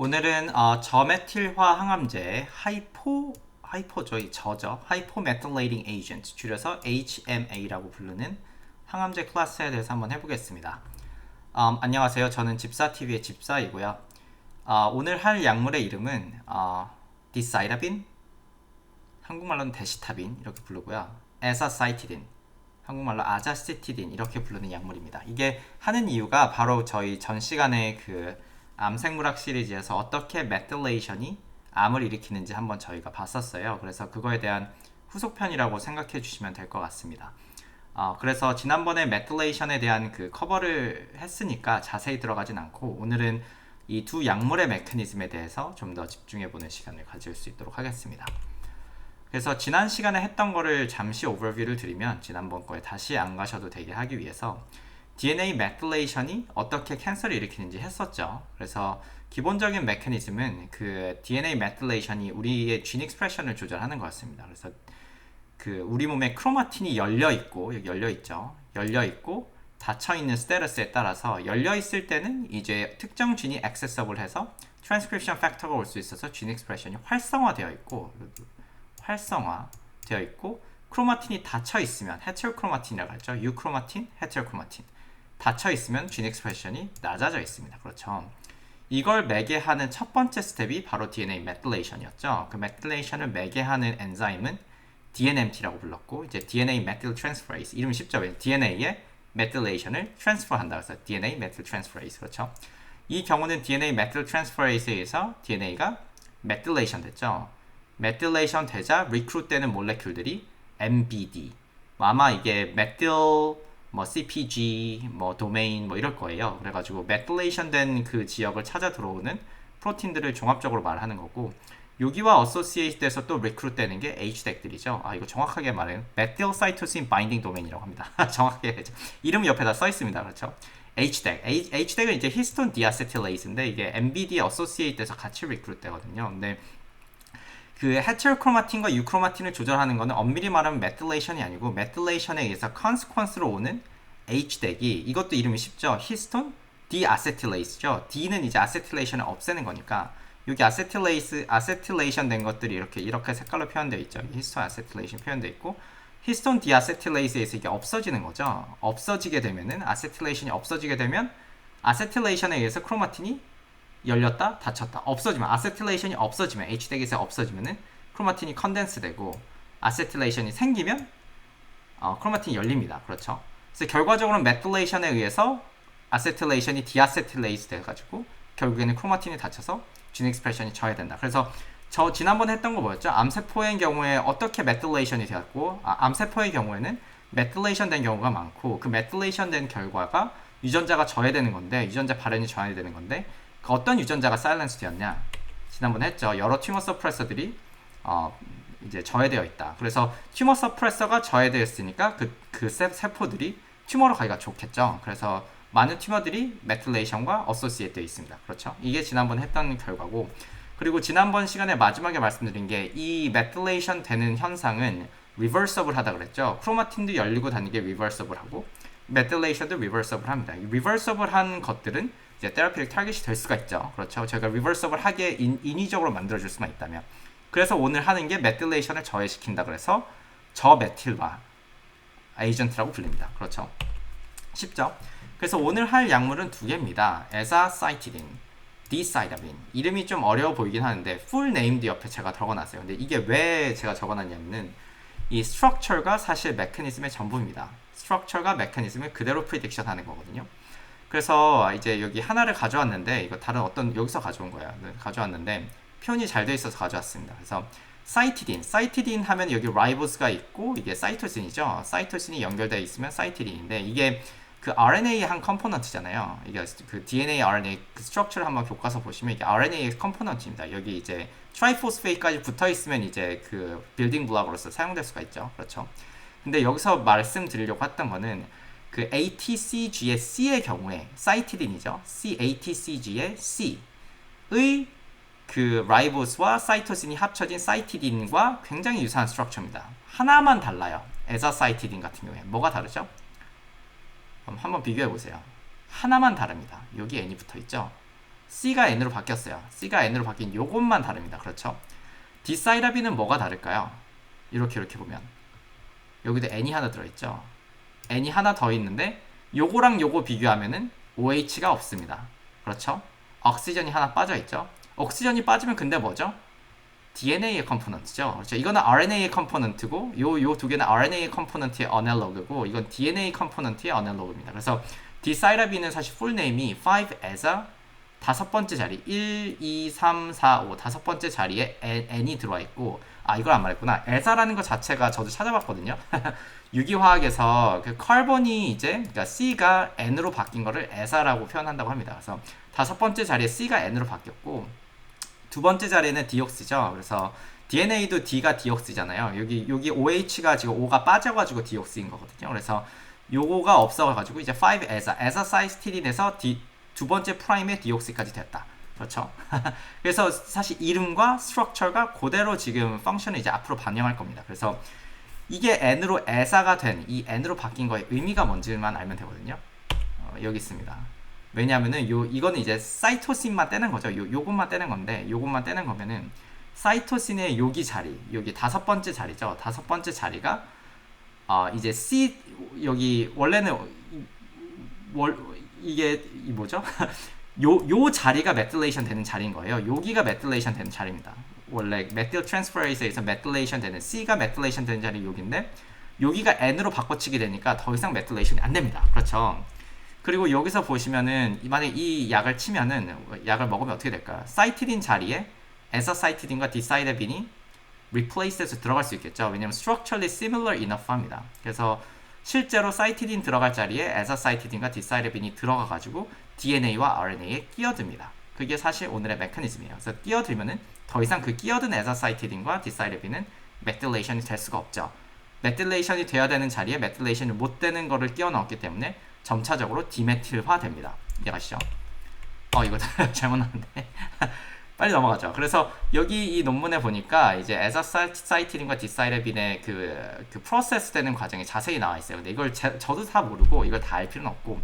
오늘은 저메틸화 항암제 하이포죠, 저죠. 하이포메틸레이팅 에이전트, 줄여서 HMA라고 부르는 항암제 클래스에 대해서 한번 해보겠습니다. 안녕하세요. 저는 집사TV의 집사이고요. 오늘 할 약물의 이름은 디사이다빈, 한국말로는 데시타빈 이렇게 부르고요. 에사사이티딘, 한국말로 아자시티딘 이렇게 부르는 약물입니다. 이게 하는 이유가 바로 저희 전 시간에 암생물학 시리즈에서 어떻게 메틸레이션이 암을 일으키는지 한번 저희가 봤었어요. 그래서 그거에 대한 후속편이라고 생각해 주시면 될 것 같습니다. 그래서 지난번에 메틸레이션에 대한 커버를 했으니까 자세히 들어가진 않고, 오늘은 이 두 약물의 메커니즘에 대해서 좀 더 집중해 보는 시간을 가질 수 있도록 하겠습니다. 그래서 지난 시간에 했던 거를 잠시 오버뷰를 드리면, 지난번 거에 다시 안 가셔도 되게 하기 위해서 DNA 메틸레이션이 어떻게 캔서를 일으키는지 했었죠. 그래서 기본적인 메커니즘은 DNA 메틸레이션이 우리의 진 익스프레션을 조절하는 거였습니다. 그래서 우리 몸에 크로마틴이 열려 있고, 여기 열려 있죠. 열려 있고 닫혀 있는 스테러스에 따라서, 열려 있을 때는 이제 특정 진이 액세서블해서 트랜스크립션 팩터가 올 수 있어서 진 익스프레션이 활성화되어 있고, 크로마틴이 닫혀 있으면 헤테로크로마틴이라고 하죠. 유크로마틴, 헤테로크로마틴. 닫혀 있으면 진 익스프레션이 낮아져 있습니다. 그렇죠. 이걸 매개하는 첫 번째 스텝이 바로 DNA 메틸레이션이었죠. 그 메틸레이션을 매개하는 엔자임은 DNMT라고 불렀고, 이제 DNA 메틸 트랜스퍼레이스, 이름이 쉽죠. DNA에 메틸레이션을 트랜스퍼한다. 그래서 DNA 메틸 트랜스퍼레이스. 그렇죠. 이 경우는 DNA 메틸 트랜스퍼레이스에 의해서 DNA가 메틸레이션 됐죠. 메틸레이션 되자 리크루트되는 몰레큘들이 MBD, 아마 이게 메틸 CPG, 도메인 이럴 거예요. 그래가지고 메틸레이션 된 그 지역을 찾아 들어오는 프로틴들을 종합적으로 말하는 거고, 여기와 어소시에이트 돼서 또 리크루트 되는 게 H덱들이죠. 이거 정확하게 말해요. 메틸 사이토신 바인딩 도메인이라고 합니다. 정확하게 이름 옆에다 써 있습니다. 그렇죠? H덱. H덱은 이제 히스톤 디아세틸레이스인데, 이게 MBD에 어소시에이트 돼서 같이 리크루트 되거든요. 근데 헤테로크로마틴과 유크로마틴을 조절하는 거는 엄밀히 말하면 메틸레이션이 아니고, 메틸레이션에 의해서 컨시퀀스로 오는 H덱이, 이것도 이름이 쉽죠. 히스톤 디아세틸레이스죠. D는 이제 아세틸레이션을 없애는 거니까, 여기 아세틸레이션 된 것들이 이렇게 색깔로 표현되어 있죠. 히스톤 아세틸레이션 표현되어 있고, 히스톤 디아세틸레이스에서 이게 없어지는 거죠. 없어지게 되면은, 아세틸레이션이 없어지게 되면 아세틸레이션에 의해서 크로마틴이 열렸다 닫혔다 없어지면, 아세틸레이션이 없어지면, H덱에서 없어지면은 크로마틴이 컨덴스 되고, 아세틸레이션이 생기면 크로마틴이 열립니다. 그렇죠. 그래서 결과적으로는 메틸레이션에 의해서 아세틸레이션이 디아세틸레이스 돼가지고 결국에는 크로마틴이 닫혀서 진 익스프레션이 저해된다. 그래서 저 지난번에 했던 거 뭐였죠? 암세포의 경우에 어떻게 메틸레이션이 되었고, 암세포의 경우에는 메틸레이션 된 경우가 많고, 그 메틸레이션 된 결과가 유전자가 저해되는 건데, 유전자 발현이 저해되는 건데, 어떤 유전자가 사일런스 되었냐? 지난번에 했죠. 여러 튜머 서프레서들이 이제 저해되어 있다. 그래서 튜머 서프레서가 저해되었으니까 그 세포들이 튜머로 가기가 좋겠죠. 그래서 많은 튜머들이 메틸레이션과 어소시에이트 되어 있습니다. 그렇죠. 이게 지난번에 했던 결과고, 그리고 지난번 시간에 마지막에 말씀드린 게, 이 메틸레이션 되는 현상은 리버서블 하다 그랬죠. 크로마틴도 열리고 닫는 게 리버서블 하고, 메틸레이션도 리버서블 합니다. 리버서블 한 것들은 이제 테라피릭 타깃이 될 수가 있죠. 그렇죠. 저희가 리버서블 하게 인위적으로 만들어줄 수만 있다면. 그래서 오늘 하는 게 메틸레이션을 저해시킨다. 그래서 저메틸화 에이전트라고 불립니다. 그렇죠. 쉽죠. 그래서 오늘 할 약물은 두 개입니다. 에사사이티딘, 디사이다빈. 이름이 좀 어려워 보이긴 하는데 풀 네임도 옆에 제가 적어놨어요. 근데 이게 왜 제가 적어놨냐면은, 이 스트럭처가 사실 메커니즘의 전부입니다. 스트럭처가 메커니즘을 그대로 프리딕션 하는 거거든요. 그래서 이제 여기 하나를 가져왔는데, 이거 다른 여기서 가져온 거예요. 가져왔는데 표현이 잘 돼 있어서 가져왔습니다. 그래서 사이티딘 하면 여기 라이보스가 있고, 이게 사이토신이죠. 사이토신이 연결되어 있으면 사이티딘인데, 이게 RNA의 한 컴포넌트잖아요. 이게 DNA, RNA 스트럭처를 한번 교과서 보시면 이게 RNA의 컴포넌트입니다. 여기 이제 트라이포스페이트까지 붙어 있으면 이제 빌딩 블록으로서 사용될 수가 있죠. 그렇죠. 근데 여기서 말씀드리려고 했던 거는, ATCG의 C의 경우에, 사이티딘이죠. ATCG의 C의 라이보스와 사이토신이 합쳐진 사이티딘과 굉장히 유사한 스트럭처입니다. 하나만 달라요. 에자사이티딘 같은 경우에 뭐가 다르죠? 그럼 한번 비교해 보세요. 하나만 다릅니다. 여기 N이 붙어 있죠. C가 N으로 바뀌었어요. C가 N으로 바뀐 요것만 다릅니다. 그렇죠? D사이라빈은 뭐가 다를까요? 이렇게 보면 여기도 N이 하나 들어있죠. N이 하나 더 있는데 요거랑 요거 비교하면은 OH가 없습니다. 그렇죠? 옥시전이 하나 빠져있죠. 옥시전이 빠지면 근데 뭐죠? DNA의 컴포넌트죠. 그렇죠? 이거는 RNA의 컴포넌트고 요 두 개는 RNA의 컴포넌트의 어널로그고 이건 DNA 컴포넌트의 어널로그입니다. 그래서 디사이라빈은 사실 풀네임이 5에서 다섯 번째 자리 1, 2, 3, 4, 5 다섯 번째 자리에 N이 들어와 있고 이걸 안 말했구나. 에사라는 것 자체가 저도 찾아봤거든요. 유기화학에서 그 카본이 이제 그러니까 C가 N으로 바뀐 거를 에사라고 표현한다고 합니다. 그래서 다섯 번째 자리에 C가 N으로 바뀌었고 두 번째 자리는 디옥시죠. 그래서 DNA도 D가 디옥시잖아요. 여기 OH가 지금 O가 빠져가지고 디옥시인 거거든요. 그래서 요거가 없어가지고 이제 5에사 사이스티딘에서 두 번째 프라임에 디옥시까지 됐다. 그렇죠? 그래서 사실 이름과 스트럭처가 그대로 지금 펑션을 이제 앞으로 반영할 겁니다. 그래서 이게 N으로 에사가 된 이 N으로 바뀐 거의 의미가 뭔지만 알면 되거든요. 여기 있습니다. 왜냐면은 이거는 이제 사이토신만 떼는 거죠. 요것만 떼는 건데 요것만 떼는 거면은 사이토신의 여기 자리, 여기 다섯 번째 자리죠. 다섯 번째 자리가 이제 C 여기 원래는 이게 이 뭐죠? 요 자리가 메틸레이션 되는 자리인 거예요. 여기가 메틸레이션 되는 자리입니다. 원래 메틸 트랜스퍼레이스에서 메틸레이션 되는 C가 메틸레이션 되는 자리 여기인데 여기가 N으로 바꿔치게 되니까 더 이상 메틸레이션이 안 됩니다. 그렇죠? 그리고 여기서 보시면은 만약에 이 약을 치면은 약을 먹으면 어떻게 될까요? 사이티딘 자리에 에서사이티딘과 디사이레빈이 replace해서 들어갈 수 있겠죠. 왜냐면 structurally similar enough 합니다. 그래서 실제로 사이티딘 들어갈 자리에 에서사이티딘과 디사이레빈이 들어가가지고 DNA와 RNA에 끼어듭니다. 그게 사실 오늘의 메커니즘이에요. 그래서 끼어들면은 더 이상 그 끼어든 에서사이티딘과 디사이레빈은 메틸레이션이 될 수가 없죠. 메틸레이션이 돼야 되는 자리에 메틸레이션이 못 되는 거를 끼워 넣었기 때문에 점차적으로 디메틸화 됩니다. 이해가시죠? 이거 잘못 나왔는데 빨리 넘어가죠. 그래서 여기 이 논문에 보니까 이제 에서사이티딘과 디사이레빈의 그 프로세스 되는 과정이 자세히 나와 있어요. 근데 이걸 저도 다 모르고 이걸 다 알 필요는 없고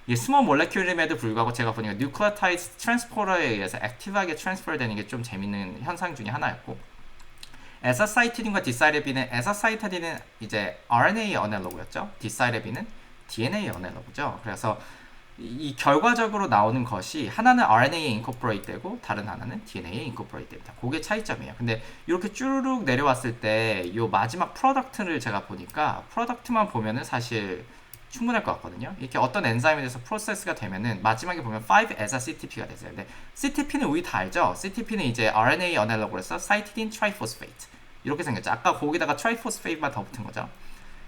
이게 스몰 몰레큘임에도 불구하고 제가 보니까 뉴클레오타이드 트랜스포터에 의해서 액티브하게 트랜스퍼 되는 게 좀 재밌는 현상 중에 하나였고 에서사이티딘과 디사이레빈은 에서사이티딘은 이제 RNA 어널로그였죠. 디사이레빈은 DNA 어널로그죠. 그래서 이 결과적으로 나오는 것이 하나는 RNA에 인코퍼레이트 되고 다른 하나는 DNA에 인코퍼레이트 됩니다. 그게 차이점이에요. 근데 이렇게 쭈르륵 내려왔을 때 이 마지막 프로덕트를 제가 보니까 프로덕트만 보면은 사실 충분할 것 같거든요. 이렇게 어떤 엔자임에 대해서 프로세스가 되면은 마지막에 보면 5에서 CTP가 되세요. 근데 CTP는 우리 다 알죠? CTP는 이제 RNA 어널로그에서 사이티딘 트라이포스페이트 이렇게 생겼죠. 아까 거기다가 트라이포스페이트만 더 붙은 거죠.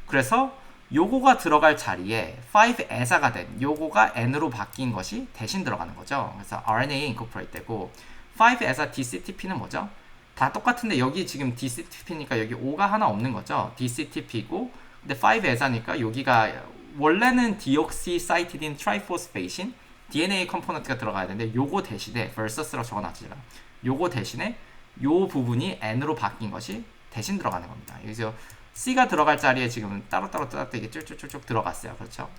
그래서 요거가 들어갈 자리에 5에사가 된 요거가 N으로 바뀐 것이 대신 들어가는 거죠. 그래서 RNA에 인코퍼레이트 되고 5에사 DCTP는 뭐죠? 다 똑같은데 여기 지금 DCTP니까 여기 O가 하나 없는 거죠. DCTP고 근데 5에사니까 여기가 원래는 디옥시사이티딘 트라이포스페이신 DNA 컴포넌트가 들어가야 되는데 요거 대신에 versus라고 적어놨잖아요. 요거 대신에 요 부분이 N으로 바뀐 것이 대신 들어가는 겁니다. 여기서 C가 들어갈 자리에 지금 따로따로 이게 쭉쭉쭉 들어갔어요. 그렇죠?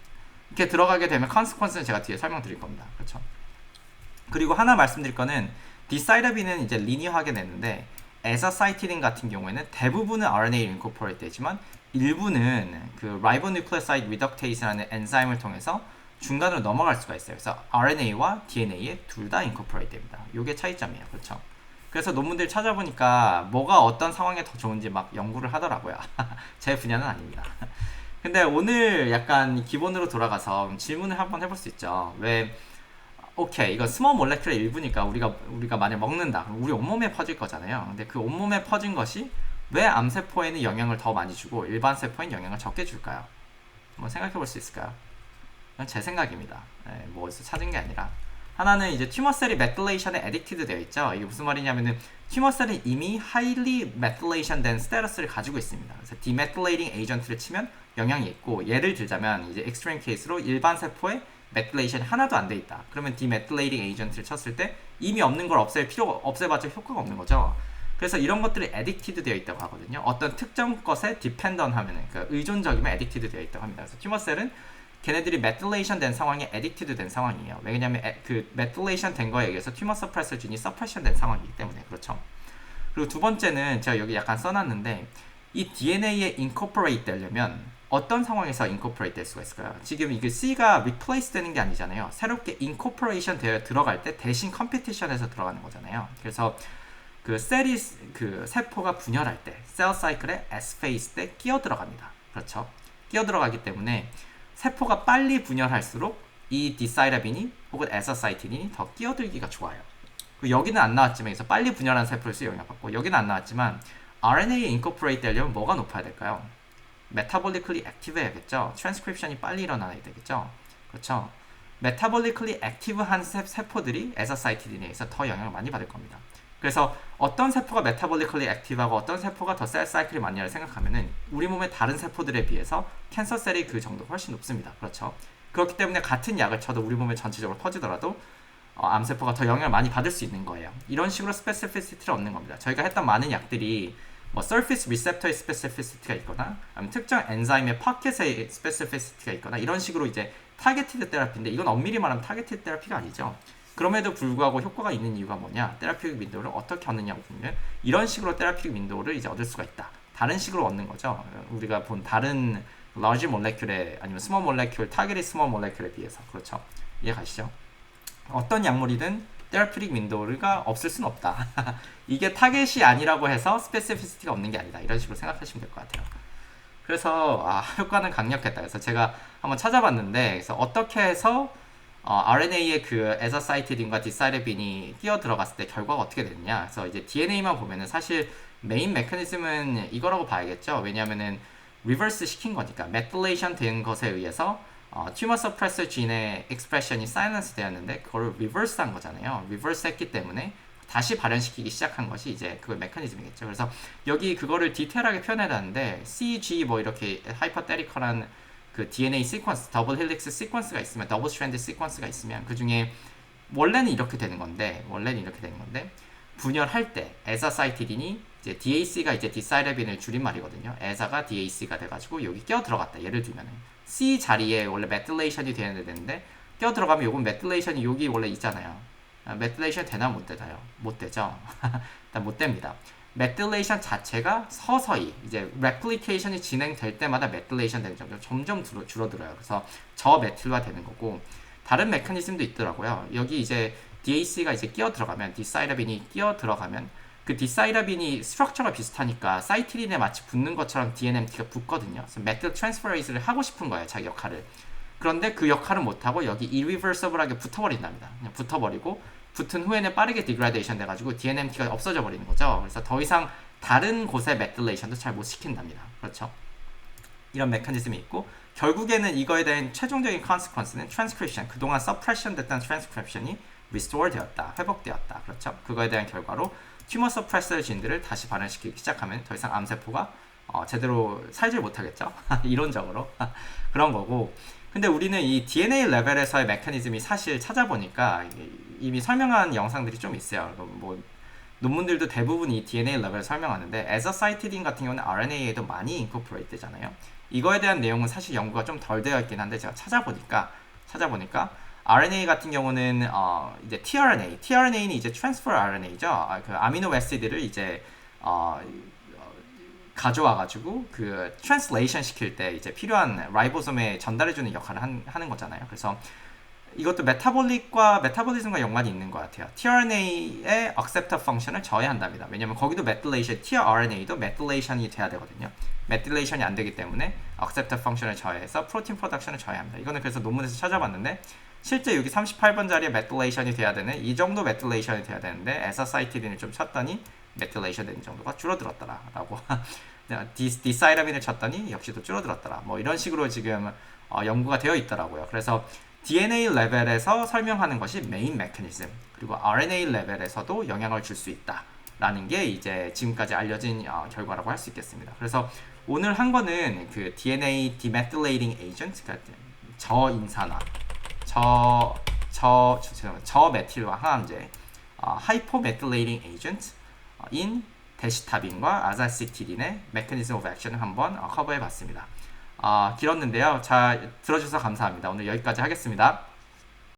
이렇게 들어가게 되면 컨시퀀스는 제가 뒤에 설명드릴 겁니다. 그렇죠? 그리고 하나 말씀드릴 거는 디사이라빈은 이제 리니어하게 냈는데 에서사이티딘 같은 경우에는 대부분은 RNA를 인코퍼레이트 되지만 일부는 그 라이보뉴클레오타이드 리덕테이스라는 엔자임을 통해서 중간으로 넘어갈 수가 있어요. 그래서 RNA와 DNA에 둘 다 인코퍼레이트 됩니다. 이게 차이점이에요. 그렇죠? 그래서 논문들 찾아보니까 뭐가 어떤 상황에 더 좋은지 막 연구를 하더라고요. 제 분야는 아닙니다. 근데 오늘 약간 기본으로 돌아가서 질문을 한번 해볼 수 있죠. 오케이, 이거 스몰 몰레큘의 일부니까 우리가 만약 먹는다. 그럼 우리 온몸에 퍼질 거잖아요. 근데 그 온몸에 퍼진 것이 왜 암세포에는 영향을 더 많이 주고 일반 세포에는 영향을 적게 줄까요? 한번 생각해 볼 수 있을까요? 이건 제 생각입니다. 뭐 어디서 찾은 게 아니라. 하나는 이제 튜머셀이 메틸레이션에 에딕티드 되어 있죠. 이게 무슨 말이냐면은 튜머셀은 이미 하일리 메틸레이션 된 스테러스를 가지고 있습니다. 그래서 디메틸레이팅 에이전트를 치면 영향이 있고 예를 들자면 이제 익스트림 케이스로 일반 세포에 메틸레이션이 하나도 안 돼 있다. 그러면 디메틸레이팅 에이전트를 쳤을 때 이미 없는 걸 없애봤자 효과가 없는 거죠. 그래서 이런 것들이 에딕티드 되어 있다고 하거든요. 어떤 특정 것에 디펜던 하면은 그러니까 의존적이면 에딕티드 되어 있다고 합니다. 그래서 튜머셀은 걔네들이 메틸레이션 된 상황에 에딕티드 된 상황이에요. 왜냐면 그 메틸레이션 된 거에 의해서 튜머 서프레서 진이 서프레션 된 상황이기 때문에 그렇죠. 그리고 두 번째는 제가 여기 약간 써놨는데 이 DNA에 incorporate 되려면 어떤 상황에서 incorporate 될 수가 있을까요? 지금 이게 C가 replace 되는 게 아니잖아요. 새롭게 incorporation 되어 들어갈 때 대신 컴피티션에서 들어가는 거잖아요. 그래서 그 셀이 그 세포가 분열할 때 셀 사이클의 S 페이스 때 끼어 들어갑니다. 그렇죠? 끼어 들어가기 때문에 세포가 빨리 분열할수록 이 디사이라빈이 혹은 에서사이틴이 더 끼어들기가 좋아요. 여기는 안 나왔지만 여기서 빨리 분열한 세포를 영향받고 여기는 안 나왔지만 RNA에 인코퍼레이트 되려면 뭐가 높아야 될까요? 메타볼리클리 액티브 해야겠죠. 트랜스크립션이 빨리 일어나야 되겠죠. 그렇죠. 메타볼리클리 액티브한 세포들이 에서사이틴에 의해서 더 영향을 많이 받을 겁니다. 그래서 어떤 세포가 메타볼리컬리 액티브하고 어떤 세포가 더 셀 사이클이 많냐를 생각하면은 우리 몸의 다른 세포들에 비해서 캔서 셀이 그 정도 훨씬 높습니다. 그렇죠. 그렇기 때문에 같은 약을 쳐도 우리 몸에 전체적으로 퍼지더라도 암세포가 더 영향을 많이 받을 수 있는 거예요. 이런 식으로 스페시피시티를 얻는 겁니다. 저희가 했던 많은 약들이 뭐 서피스 리셉터의 스페시피시티가 있거나 아니면 특정 엔자임의 파켓의 스페시피시티가 있거나 이런 식으로 이제 타겟티드 테라피인데 이건 엄밀히 말하면 타겟티드 테라피가 아니죠. 그럼에도 불구하고 효과가 있는 이유가 뭐냐? 테라피틱 윈도우를 어떻게 얻느냐고 보면 이런 식으로 테라피틱 윈도우를 이제 얻을 수가 있다. 다른 식으로 얻는 거죠. 우리가 본 다른 large molecule에 아니면 small molecule, targeted small molecule에 비해서. 그렇죠. 이해 가시죠? 어떤 약물이든 테라피틱 윈도우가 없을 수는 없다. 이게 타겟이 아니라고 해서 스페시피시티가 없는 게 아니다. 이런 식으로 생각하시면 될 것 같아요. 그래서 효과는 강력했다. 그래서 제가 한번 찾아봤는데 그래서 어떻게 해서 RNA의 그 에서사이티딘과 디사이레빈이 끼어 들어갔을 때 결과가 어떻게 됐냐. 그래서 이제 DNA만 보면은 사실 메인 메커니즘은 이거라고 봐야겠죠. 왜냐하면은 리버스 시킨 거니까 메틸레이션 된 것에 의해서 튜머 서프레서 진의 익스프레션이 사이런스 되었는데 그걸 리버스 한 거잖아요. 리버스 했기 때문에 다시 발현시키기 시작한 것이 이제 그 메커니즘이겠죠. 그래서 여기 그거를 디테일하게 표현해놨는데 CG 뭐 이렇게 하이퍼테리컬한 그 DNA 시퀀스, 더블 헬릭스 시퀀스가 있으면, 더블 스트랜드 시퀀스가 있으면 그 중에 원래는 이렇게 되는 건데 분열할 때 에사사이티딘이 이제 DAC가 이제 디사이레빈을 줄임말이거든요. 에사가 DAC가 돼가지고 여기 껴 들어갔다. 예를 들면은 C 자리에 원래 메틸레이션이 되는데 껴 들어가면 요건 메틸레이션이 여기 원래 있잖아요. 메틸레이션 되나 못 되나요? 못 되죠. 일단 못 됩니다. 메틸레이션 자체가 서서히 이제 레플리케이션이 진행될 때마다 메틸레이션 되는 점점 줄어들어요. 그래서 저메틸화 되는 거고 다른 메커니즘도 있더라고요. 여기 이제 DAC가 이제 끼어 들어가면 디사이라빈이 끼어 들어가면 그 디사이라빈이 스트럭처가 비슷하니까 사이티린에 마치 붙는 것처럼 DNMT가 붙거든요. 그래서 메틸 트랜스퍼레이즈를 하고 싶은 거예요. 자기 역할을. 그런데 그 역할을 못하고 여기 irreversible하게 붙어버린답니다. 그냥 붙어버리고 붙은 후에는 빠르게 디그라데이션 돼가지고 DNMT가 없어져 버리는 거죠. 그래서 더 이상 다른 곳의 메틸레이션도 잘 못 시킨답니다. 그렇죠? 이런 메커니즘이 있고 결국에는 이거에 대한 최종적인 consequence는 transcription, 그동안 suppression 됐던 transcription이 restore 되었다, 회복되었다. 그렇죠? 그거에 대한 결과로 튜머 서프레서 진들을 다시 발현시키기 시작하면 더 이상 암세포가 제대로 살질 못하겠죠? 이론적으로 그런 거고 근데 우리는 이 DNA 레벨에서의 메커니즘이 사실 찾아보니까 이미 설명한 영상들이 좀 있어요. 뭐 논문들도 대부분 이 DNA 레벨을 설명하는데 에서사이티딘 같은 경우는 RNA에도 많이 인코퍼레이트 되잖아요. 이거에 대한 내용은 사실 연구가 좀 덜 되어 있긴 한데 제가 찾아보니까 RNA 같은 경우는 이제 tRNA는 이제 트랜스퍼 RNA죠. 그 아미노 애시드를 이제 가져와가지고 그 트랜슬레이션 시킬 때 이제 필요한 라이보솜에 전달해주는 역할을 하는 거잖아요. 그래서 이것도 메타볼리즘과 연관이 있는 것 같아요. tRNA의 acceptor 펑션을 저해한답니다. 왜냐면 거기도 메틸레이션, tRNA도 메틸레이션이 돼야 되거든요. 메틸레이션이 안 되기 때문에 acceptor 펑션을 저해해서 프로틴 프로덕션을 저해합니다. 이거는 그래서 논문에서 찾아봤는데 실제 여기 38번 자리에 메틸레이션이 돼야 되는 이 정도 메틸레이션이 돼야 되는데 에서사이티딘을 좀 쳤더니 메틸레이션 되는 정도가 줄어들었더라라고 디사이라빈을 쳤더니 역시 또 줄어들었더라. 뭐 이런 식으로 지금 연구가 되어 있더라고요. 그래서 DNA 레벨에서 설명하는 것이 메인 메커니즘, 그리고 RNA 레벨에서도 영향을 줄 수 있다라는 게 이제 지금까지 알려진 결과라고 할 수 있겠습니다. 그래서 오늘 한 거는 그 DNA demethylating agent, 그러니까 저인산화, 저메틸화 항암제, hypomethylating agent 인 데시타빈과 아자시티딘의 메커니즘 오브 액션을 한번 커버해 봤습니다. 길었는데요. 잘 들어주셔서 감사합니다. 오늘 여기까지 하겠습니다.